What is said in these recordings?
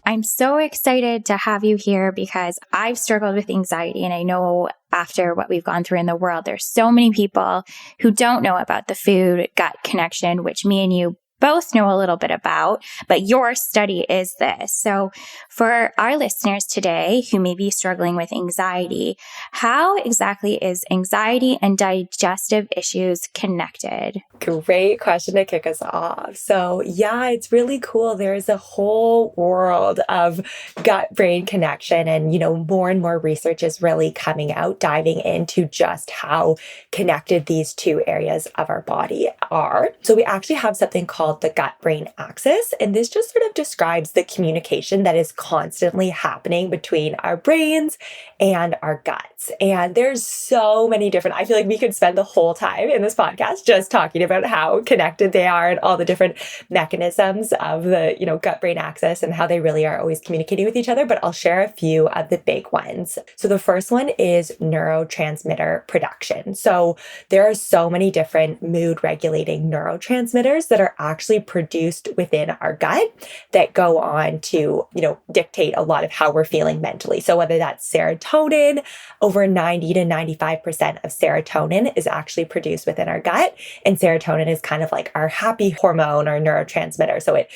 I'm so excited to have you here because I've struggled with anxiety, and I know after what we've gone through in the world, there's so many people who don't know about the food gut connection, which me and you both know a little bit about, but your study is this. So for our listeners today who may be struggling with anxiety, how exactly is anxiety and digestive issues connected? Great question to kick us off. So yeah, it's really cool. There's a whole world of gut-brain connection, and, more and more research is really coming out, diving into just how connected these two areas of our body are. So we actually have something called the gut-brain axis, and this just sort of describes the communication that is constantly happening between our brains and our guts. And there's so many different, I feel like we could spend the whole time in this podcast just talking about how connected they are and all the different mechanisms of the, gut-brain axis and how they really are always communicating with each other. But I'll share a few of the big ones. So the first one is neurotransmitter production. So there are so many different mood regulating neurotransmitters that are actually produced within our gut that go on to, dictate a lot of how we're feeling mentally. So whether that's serotonin, over 90 to 95% of serotonin is actually produced within our gut. And serotonin is kind of like our happy hormone or neurotransmitter. So it,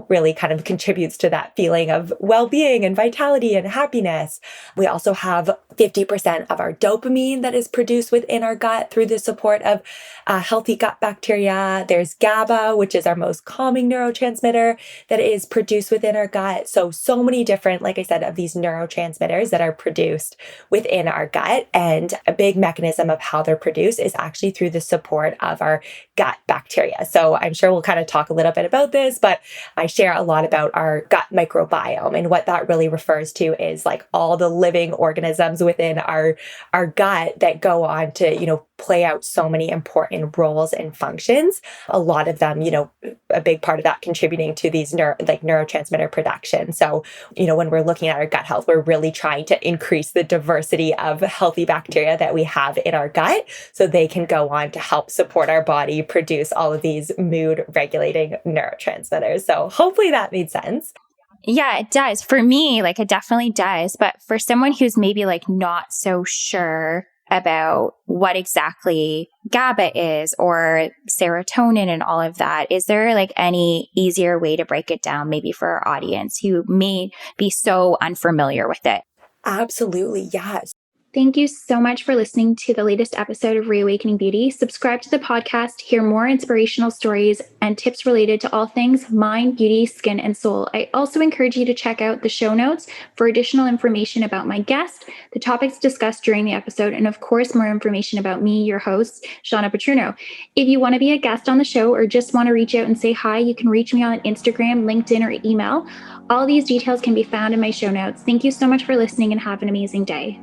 really kind of contributes to that feeling of well-being and vitality and happiness. We also have 50% of our dopamine that is produced within our gut through the support of healthy gut bacteria. There's GABA, which is our most calming neurotransmitter that is produced within our gut. So many different, like I said, of these neurotransmitters that are produced within our gut. And a big mechanism of how they're produced is actually through the support of our gut bacteria. So I'm sure we'll kind of talk a little bit about this, but I share a lot about our gut microbiome. And what that really refers to is like all the living organisms within our gut that go on to, play out so many important roles and functions. A lot of them, a big part of that contributing to these neurotransmitter production. So, when we're looking at our gut health, we're really trying to increase the diversity of healthy bacteria that we have in our gut so they can go on to help support our body produce all of these mood regulating neurotransmitters. So hopefully that made sense. Yeah, it does. For me, it definitely does. But for someone who's maybe not so sure about what exactly GABA is or serotonin and all of that, is there any easier way to break it down maybe for our audience who may be so unfamiliar with it? Absolutely, yes. Thank you so much for listening to the latest episode of Reawakening Beauty. Subscribe to the podcast, hear more inspirational stories and tips related to all things mind, beauty, skin, and soul. I also encourage you to check out the show notes for additional information about my guest, the topics discussed during the episode, and of course, more information about me, your host, Shawna Patruno. If you want to be a guest on the show or just want to reach out and say hi, you can reach me on Instagram, LinkedIn, or email. All these details can be found in my show notes. Thank you so much for listening and have an amazing day.